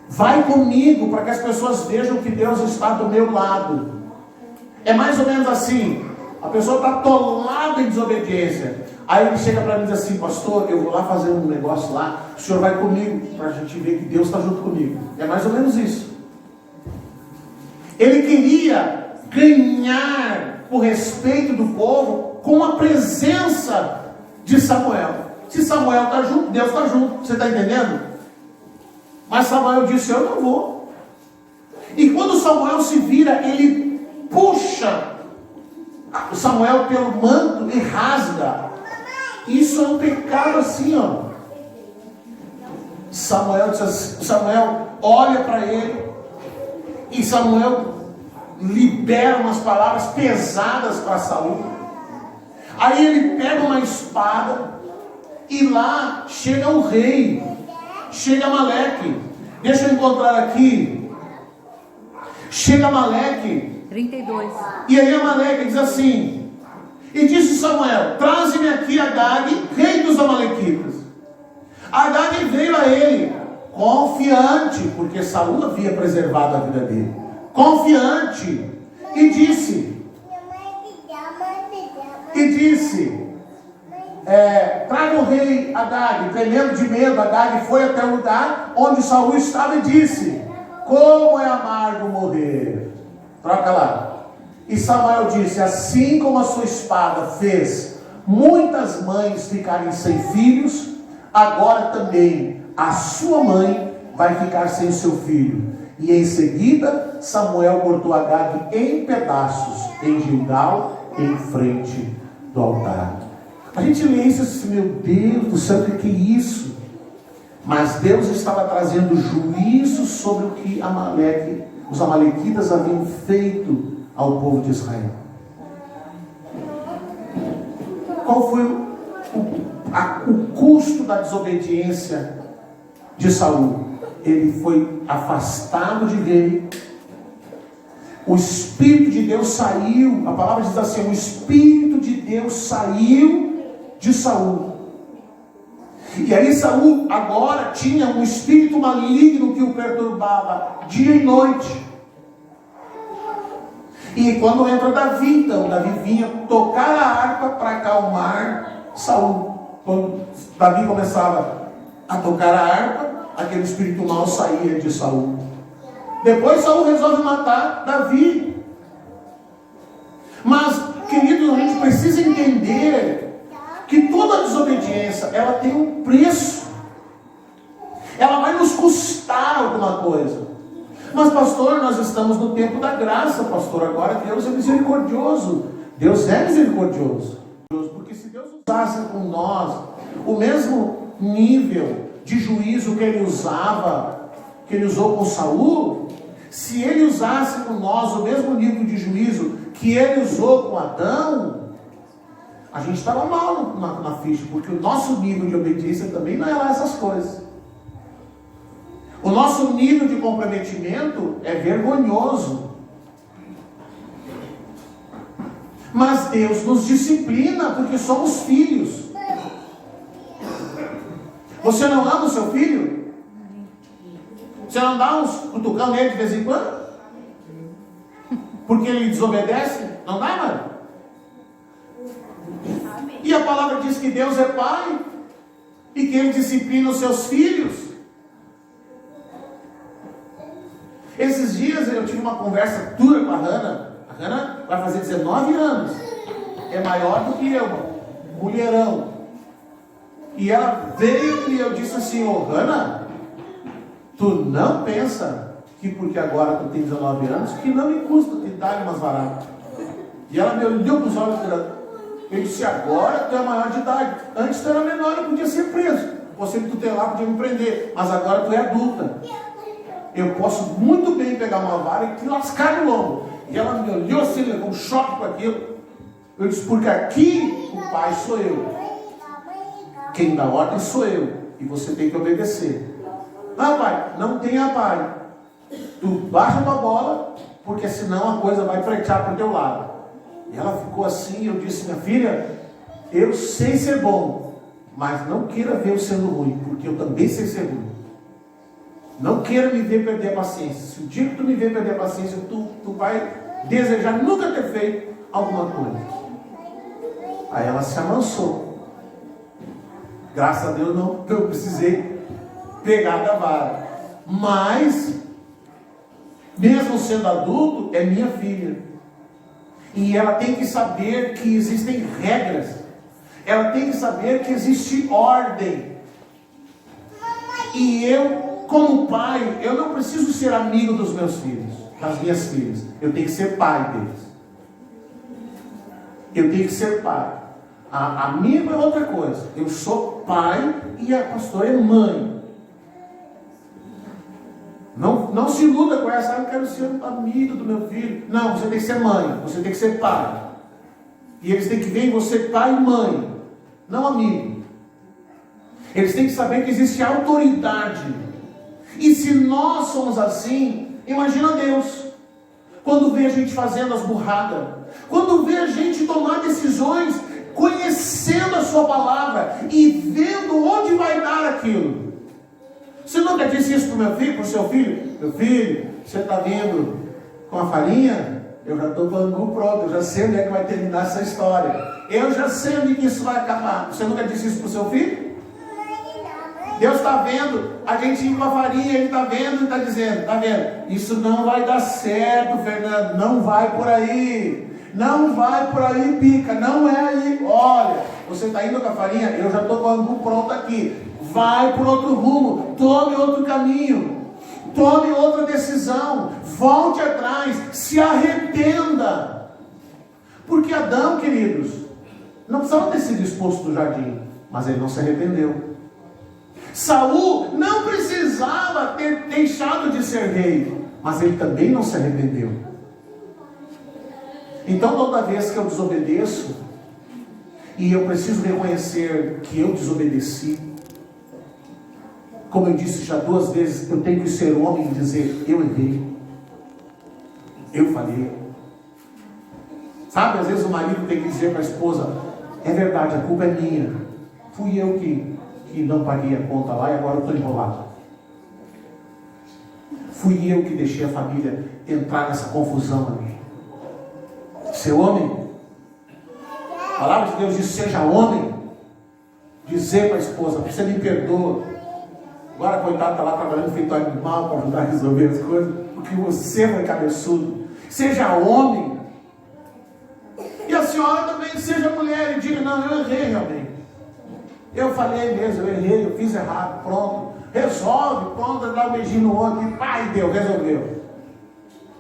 Vai comigo, para que as pessoas vejam que Deus está do meu lado. É mais ou menos assim: a pessoa está atolada em desobediência. Aí ele chega para mim e diz assim: pastor, eu vou lá fazer um negócio lá, o senhor vai comigo, para a gente ver que Deus está junto comigo. É mais ou menos isso. Ele queria ganhar o respeito do povo com a presença de Samuel. Se Samuel está junto, Deus está junto. Você está entendendo? Mas Samuel disse: eu não vou. E quando Samuel se vira, ele puxa Samuel pelo manto e rasga. Isso é um pecado assim, ó. Samuel olha para ele, e Samuel libera umas palavras pesadas para Saul. Aí ele pega uma espada, e lá chega o rei, chega Amaleque. Deixa eu encontrar aqui. Chega Amaleque 32. E aí Amaleque diz assim: e disse Samuel: traze-me aqui Agag, rei dos amalequitas. Agag veio a ele, confiante, porque Saul havia preservado a vida dele, confiante, e disse, traga o rei Agag. Tremendo de medo, Agag foi até o lugar onde Saul estava e disse: como é amargo morrer. Troca lá. E Samuel disse: assim como a sua espada fez muitas mães ficarem sem filhos, agora também a sua mãe vai ficar sem seu filho. E em seguida Samuel cortou Agag em pedaços em Gilgal, em frente do altar. A gente lê isso e diz: meu Deus do céu, o que é isso? Mas Deus estava trazendo juízo sobre o que os amalequitas haviam feito ao povo de Israel. Qual foi o custo da desobediência de Saul? Ele foi afastado de rei. O Espírito de Deus saiu. A palavra diz assim: o Espírito de Deus saiu de Saul. E aí Saul agora tinha um espírito maligno que o perturbava dia e noite. E quando entra Davi, então Davi vinha tocar a harpa para acalmar Saul. Quando Davi começava a tocar a harpa, aquele espírito mau saía de Saul. Depois Saul resolve matar Davi. Mas, queridos, a gente precisa entender que toda desobediência, ela tem um preço. Ela vai nos custar alguma coisa. Mas, pastor, nós estamos no tempo da graça, pastor. Agora Deus é misericordioso. Deus é misericordioso. Porque se Deus usasse com nós o mesmo nível de juízo que ele usou com Saul, se ele usasse com nós o mesmo nível de juízo que ele usou com Adão, a gente estava mal na ficha, porque o nosso nível de obediência também não é lá essas coisas. O nosso nível de comprometimento é vergonhoso. Mas Deus nos disciplina porque somos filhos. Você não ama o seu filho? Você não dá uns cutucão nele de vez em quando? Porque ele desobedece? Não dá, mano? E a palavra diz que Deus é pai e que ele disciplina os seus filhos. Esses dias eu tive uma conversa dura com a Hannah. A Hannah vai fazer 19 anos. É maior do que eu, mulherão. E ela veio e eu disse assim: ô Hannah, tu não pensa que porque agora tu tem 19 anos, que não me custa te dar umas varadas. E ela me olhou com os olhos dela. Eu disse: agora tu é maior de idade. Antes tu era menor, eu podia ser preso. Você me tutelar, podia me prender. Mas agora tu é adulta. Eu posso muito bem pegar uma vara e te lascar no lombo. E ela me olhou assim, levou um choque com aquilo. Eu disse: porque aqui o pai sou eu. Quem dá ordem sou eu. E você tem que obedecer. Ah, pai, não tenha pai. Tu baixa tua bola, porque senão a coisa vai fretear para o teu lado. E ela ficou assim, eu disse, minha filha, eu sei ser bom, mas não queira ver eu sendo ruim, porque eu também sei ser ruim. Não queira me ver perder a paciência. Se o dia que tu me ver perder a paciência, tu vai desejar nunca ter feito alguma coisa. Aí ela se amansou. Graças a Deus não precisei pegar da vara. Mas, mesmo sendo adulto, é minha filha. E ela tem que saber que existem regras. Ela tem que saber que existe ordem. E eu, como pai, eu não preciso ser amigo dos meus filhos, das minhas filhas. Eu tenho que ser pai deles. Eu tenho que ser pai. A minha é outra coisa. Eu sou pai e a pastora é mãe. Não se iluda com essa, eu quero ser amigo do meu filho. Não, você tem que ser mãe, você tem que ser pai. E eles têm que ver em você pai e mãe, não amigo. Eles têm que saber que existe autoridade. E se nós somos assim, imagina Deus. Quando vê a gente fazendo as burradas, quando vê a gente tomar decisões, conhecendo a sua palavra e vendo onde vai dar aquilo. Você nunca disse isso para o meu filho, para o seu filho? Meu filho, você está vindo com a farinha? Eu já estou falando pronto, eu já sei onde é que vai terminar essa história. Eu já sei onde que isso vai acabar. Você nunca disse isso para o seu filho? Deus está vendo a gente ir com a farinha, Ele está vendo e está dizendo, está vendo? Isso não vai dar certo, Fernando, não vai por aí. Não vai por aí, pica, não é aí. Olha, você está indo com a farinha, eu já estou com o angu pronto aqui. Vai por outro rumo, tome outro caminho, tome outra decisão, volte atrás, se arrependa. Porque Adão, queridos, não precisava ter sido expulso do jardim, mas ele não se arrependeu. Saul não precisava ter deixado de ser rei, mas ele também não se arrependeu. Então toda vez que eu desobedeço, e eu preciso reconhecer que eu desobedeci, como eu disse já 2 vezes, eu tenho que ser homem e dizer, eu errei, eu falhei. Sabe, às vezes o marido tem que dizer para a esposa, é verdade, a culpa é minha, fui eu que não paguei a conta lá e agora eu estou enrolado. Fui eu que deixei a família entrar nessa confusão ali. Ser homem, a palavra de Deus diz, seja homem, dizer para a esposa, você me perdoa. Agora, coitado, está lá trabalhando feito animal para ajudar a resolver as coisas, porque você foi cabeçudo. Seja homem. E a senhora também seja mulher e diga, não, eu errei realmente. Eu falei mesmo, eu errei, eu fiz errado, pronto. Resolve, pronto, dá um beijinho no outro e pai, Deus, resolveu.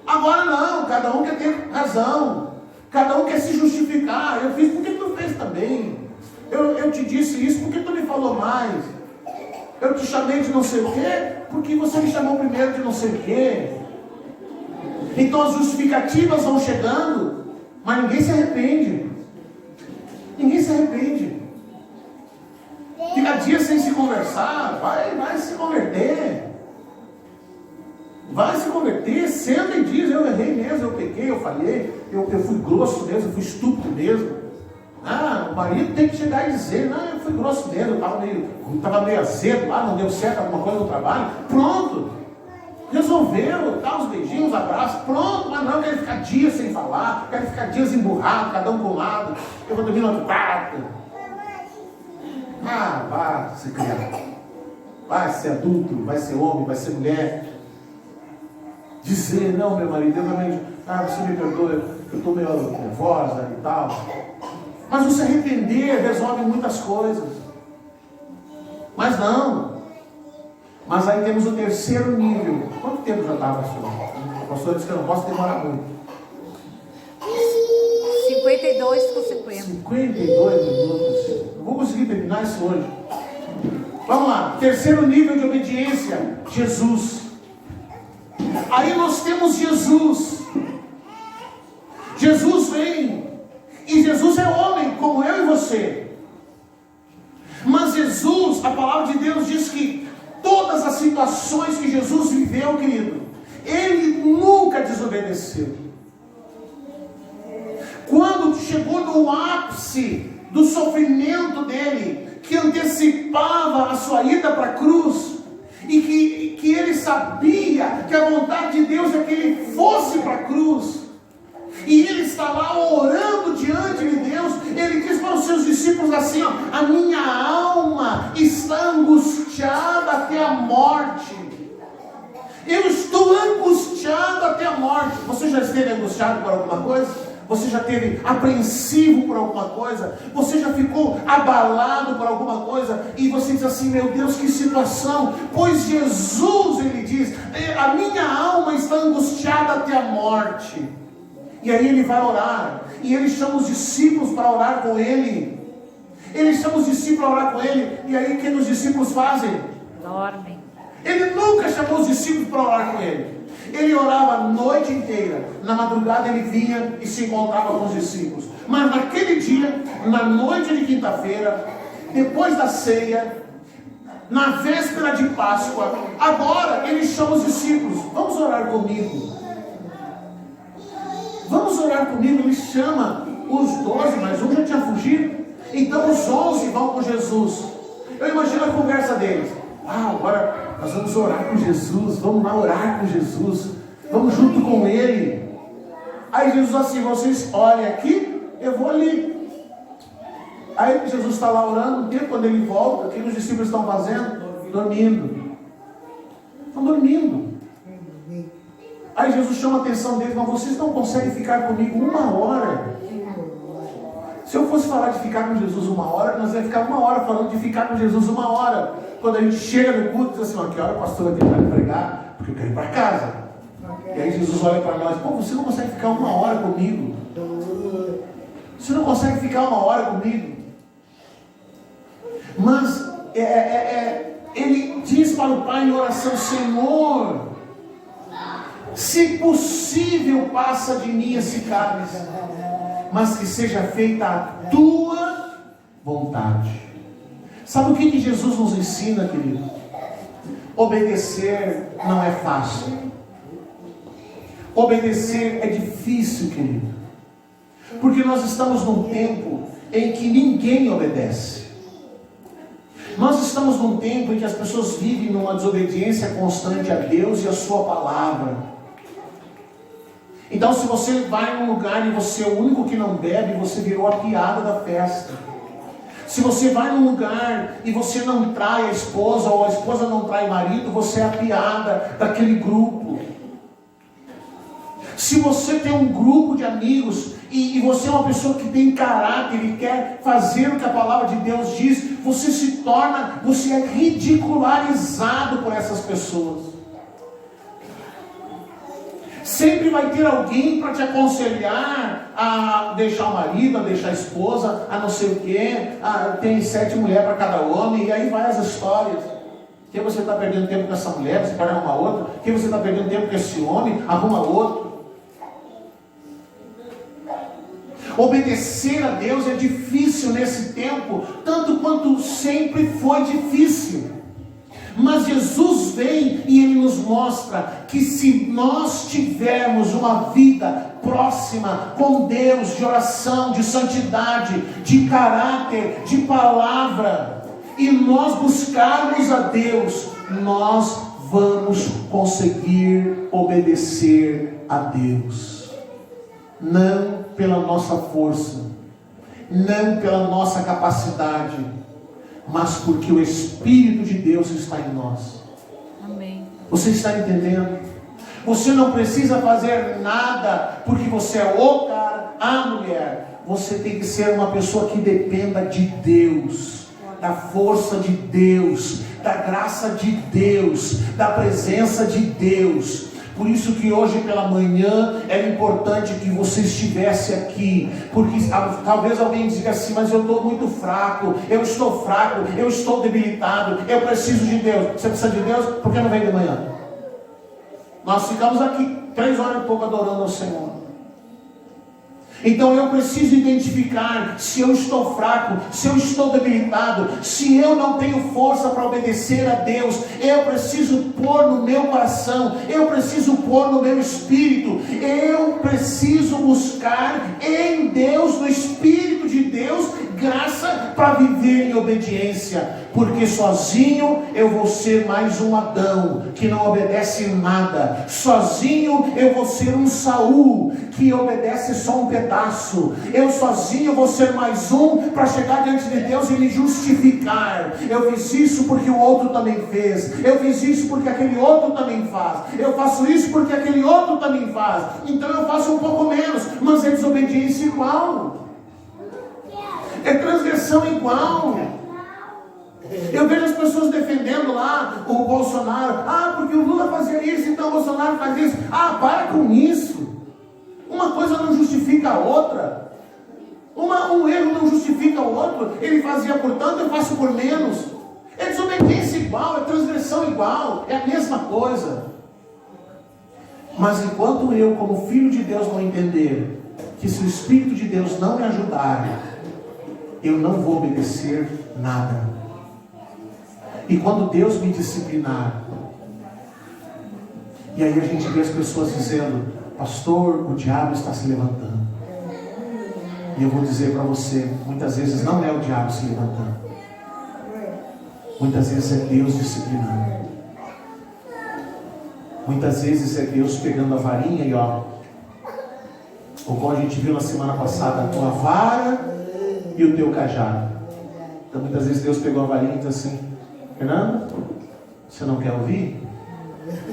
Agora não, cada um quer ter razão. Cada um quer se justificar. Eu fiz, por que tu fez também? Eu te disse isso, por que tu me falou mais? Eu te chamei de não sei o quê, porque você me chamou primeiro de não sei o quê. Então as justificativas vão chegando, mas ninguém se arrepende. Ninguém se arrepende. Fica dias sem se conversar, vai se converter. Vai se converter, senta e diz, eu errei mesmo, eu pequei, eu falhei, eu fui grosso mesmo, eu fui estúpido mesmo. O marido tem que chegar e dizer, não, eu fui grosso mesmo, eu estava meio azedo lá, não deu certo alguma coisa no trabalho. Pronto, resolveu, dá uns beijinhos, uns abraços, pronto, mas não, eu quero ficar dias sem falar, quero ficar dias emburrado, cada um com um lado, eu vou dormir no outro quarto. Vai se criar, vai ser adulto, vai ser homem, vai ser mulher. Dizer, não, meu marido, eu também, você me perdoa, eu estou meio nervosa e tal. Mas você arrepender resolve muitas coisas. Mas não. Mas aí temos o 3º nível. Quanto tempo já está, pastor? O pastor disse que eu não posso demorar muito. 52 por 50. 52 minutos. Não vou conseguir terminar isso hoje. Vamos lá. 3º nível de obediência. Jesus. Aí nós temos Jesus. Jesus vem. E Jesus é homem, como eu e você. Mas Jesus, a palavra de Deus diz que todas as situações que Jesus viveu, querido, ele nunca desobedeceu. Quando chegou no ápice do sofrimento dele, que antecipava a sua ida para a cruz, e que ele sabia que a vontade de Deus é que ele fosse para a cruz, e ele está lá orando diante de Deus, ele diz para os seus discípulos assim, ó, a minha alma está angustiada até a morte. Eu estou angustiado até a morte. Você já esteve angustiado por alguma coisa? Você já esteve apreensivo por alguma coisa? Você já ficou abalado por alguma coisa? E você diz assim, meu Deus, que situação! Pois Jesus, ele diz, a minha alma está angustiada até a morte. E aí ele vai orar, e ele chama os discípulos para orar com ele. Ele chama os discípulos para orar com ele, e aí o que os discípulos fazem? Dormem. Ele nunca chamou os discípulos para orar com ele. Ele orava a noite inteira. Na madrugada ele vinha e se encontrava com os discípulos. Mas naquele dia, na noite de quinta-feira, depois da ceia, na véspera de Páscoa, agora ele chama os discípulos. Vamos orar comigo. Vamos orar comigo. Ele chama os 12, mas um já tinha fugido. Então os 11 vão com Jesus. Eu imagino a conversa deles. Agora nós vamos orar com Jesus, vamos lá orar com Jesus, vamos junto com Ele. Aí Jesus assim, vocês olhem aqui, eu vou ali. Aí Jesus está lá orando, um tempo quando ele volta, o que os discípulos estão fazendo? Dormindo. Estão dormindo. Aí Jesus chama a atenção deles, mas vocês não conseguem ficar comigo uma hora. Se eu fosse falar de ficar com Jesus uma hora, nós ia ficar uma hora falando de ficar com Jesus uma hora. Quando a gente chega no culto, diz assim, ó, que hora o pastor vai terminar de pregar? Porque eu quero ir para casa. E aí Jesus olha para nós, pô, você não consegue ficar uma hora comigo? Você não consegue ficar uma hora comigo? Mas ele diz para o Pai em oração, Senhor, se possível passa de mim esse cálice, mas que seja feita a tua vontade. Sabe o que Jesus nos ensina, querido? Obedecer não é fácil. Obedecer é difícil, querido. Porque nós estamos num tempo em que ninguém obedece. Nós estamos num tempo em que as pessoas vivem numa desobediência constante a Deus e a sua palavra. Então, se você vai num lugar e você é o único que não bebe, você virou a piada da festa. Se você vai num lugar e você não trai a esposa, ou a esposa não trai o marido, você é a piada daquele grupo. Se você tem um grupo de amigos e você é uma pessoa que tem caráter e quer fazer o que a palavra de Deus diz, você é ridicularizado por essas pessoas. Sempre vai ter alguém para te aconselhar a deixar o marido, a deixar a esposa, a não sei o quê, tem 7 mulheres para cada homem, e aí vai as histórias. Que você está perdendo tempo com essa mulher, você pode arrumar outra. Que você está perdendo tempo com esse homem, arruma outro. Obedecer a Deus é difícil nesse tempo, tanto quanto sempre foi difícil. Mas Jesus vem e Ele nos mostra que se nós tivermos uma vida próxima com Deus, de oração, de santidade, de caráter, de palavra, e nós buscarmos a Deus, nós vamos conseguir obedecer a Deus. Não pela nossa força, não pela nossa capacidade, mas porque o Espírito de Deus está em nós. Amém. Você está entendendo? Você não precisa fazer nada porque você é o cara, a mulher. Você tem que ser uma pessoa que dependa de Deus, da força de Deus, da graça de Deus, da presença de Deus. Por isso que hoje pela manhã era importante que você estivesse aqui, porque talvez alguém diga assim, mas eu estou muito fraco, eu estou debilitado, eu preciso de Deus. Você precisa de Deus? Por que não veio de manhã? Nós ficamos aqui 3 horas e pouco adorando ao Senhor. Então eu preciso identificar se eu estou fraco, se eu estou debilitado, se eu não tenho força para obedecer a Deus. Eu preciso pôr no meu coração, eu preciso pôr no meu espírito, eu preciso buscar em Deus, no Espírito de Deus, graça para viver em obediência, porque sozinho eu vou ser mais um Adão que não obedece nada, sozinho eu vou ser um Saul que obedece só um pedaço, eu sozinho vou ser mais um para chegar diante de Deus e me justificar. Eu fiz isso porque o outro também fez, eu fiz isso porque aquele outro também faz, eu faço isso porque aquele outro também faz, então eu faço um pouco menos, mas é desobediência igual. É transgressão igual. Eu vejo as pessoas defendendo lá o Bolsonaro. Ah, porque o Lula fazia isso, então o Bolsonaro faz isso. Ah, para com isso. Uma coisa não justifica a outra. Um erro não justifica o outro. Ele fazia por tanto, eu faço por menos. É desobediência igual, é transgressão igual, é a mesma coisa. Mas enquanto eu, como filho de Deus, não entender que se o Espírito de Deus não me ajudar, eu não vou obedecer nada. E quando Deus me disciplinar, e aí a gente vê as pessoas dizendo: pastor, o diabo está se levantando. E eu vou dizer para você, muitas vezes não é o diabo se levantando, muitas vezes é Deus disciplinando, muitas vezes é Deus pegando a varinha e ó, como a gente viu na semana passada, a tua vara e o teu cajado. Então muitas vezes Deus pegou a varinha e disse assim: Fernando, você não quer ouvir?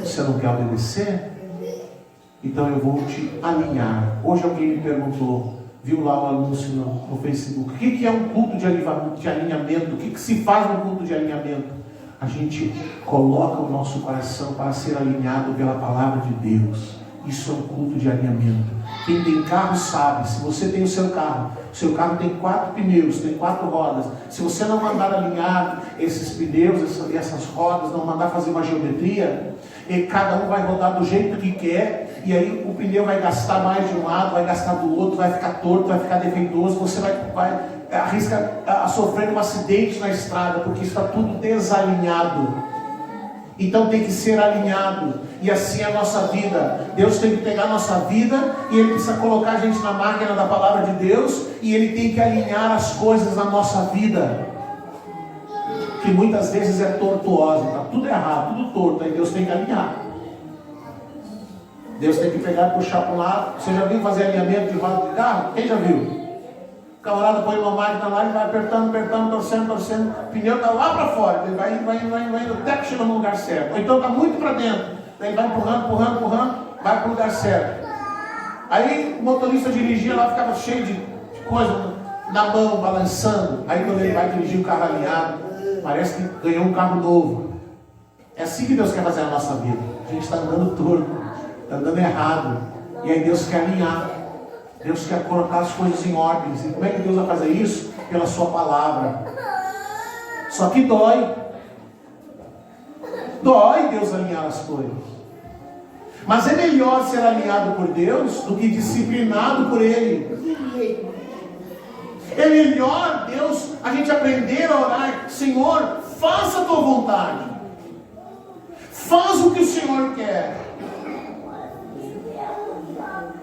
Você não quer obedecer? Então eu vou te alinhar. Hoje alguém me perguntou, viu lá o anúncio no Facebook, o que é um culto de alinhamento? O que se faz no culto de alinhamento? A gente coloca o nosso coração para ser alinhado pela palavra de Deus. Isso é um culto de alinhamento. Quem tem carro sabe, se você tem o seu carro tem 4 pneus, tem 4 rodas. Se você não mandar alinhar esses pneus, essas rodas, não mandar fazer uma geometria, e cada um vai rodar do jeito que quer, e aí o pneu vai gastar mais de um lado, vai gastar do outro, vai ficar torto, vai ficar defeituoso, você vai arrisca a sofrer um acidente na estrada, porque está tudo desalinhado. Então tem que ser alinhado. E assim é a nossa vida. Deus tem que pegar a nossa vida e Ele precisa colocar a gente na máquina da palavra de Deus, e Ele tem que alinhar as coisas na nossa vida, que muitas vezes é tortuosa, está tudo errado, tudo torto. Aí Deus tem que alinhar. Deus tem que pegar e puxar para um lado. Você já viu fazer alinhamento de roda de carro? Quem já viu? O camarada põe uma máquina lá e vai apertando, torcendo, o pneu está lá para fora, ele vai indo até que chega no lugar certo, ou então está muito para dentro, daí ele vai empurrando, vai para o lugar certo. Aí o motorista dirigia lá, ficava cheio de coisa na mão, balançando. Aí quando ele vai dirigir o carro alinhado, parece que ganhou um carro novo. É assim que Deus quer fazer a nossa vida. A gente está andando torto, está andando errado, e aí Deus quer alinhar. Deus quer colocar as coisas em ordem. E como é que Deus vai fazer isso? Pela sua palavra. Só que dói Deus alinhar as coisas. Mas é melhor ser alinhado por Deus do que disciplinado por Ele. É melhor Deus, a gente aprender a orar: Senhor, faça a tua vontade, faz o que o Senhor quer.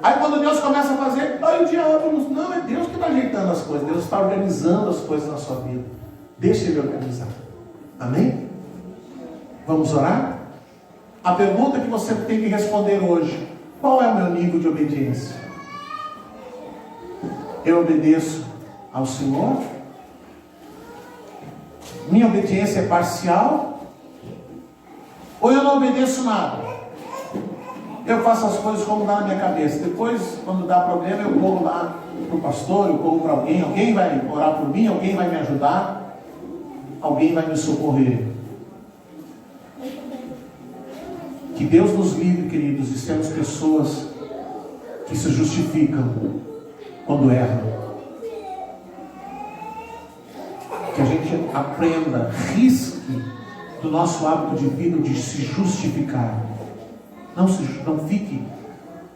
Aí quando Deus começa a fazer, aí o diabo, não, é Deus que está ajeitando as coisas, Deus está organizando as coisas na sua vida. Deixa Ele organizar. Amém? Vamos orar? A pergunta que você tem que responder hoje: qual é o meu nível de obediência? Eu obedeço ao Senhor? Minha obediência é parcial? Ou eu não obedeço nada? Eu faço as coisas como dá na minha cabeça. Depois, quando dá problema, eu corro lá para o pastor, eu corro para alguém. Alguém vai orar por mim, alguém vai me ajudar, alguém vai me socorrer. Que Deus nos livre, queridos, de sermos pessoas que se justificam quando erram. Que a gente aprenda, risque do nosso hábito de vida de se justificar.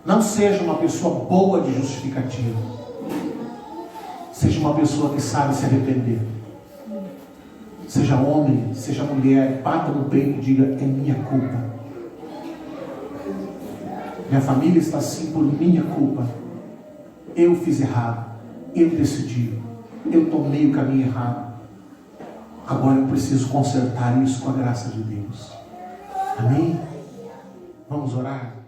Não seja uma pessoa boa de justificativa. Seja uma pessoa que sabe se arrepender. Seja homem, seja mulher, bata no peito e diga: é minha culpa. Minha família está assim por minha culpa. Eu fiz errado. Eu decidi. Eu tomei o caminho errado. Agora eu preciso consertar isso com a graça de Deus. Amém? Vamos orar?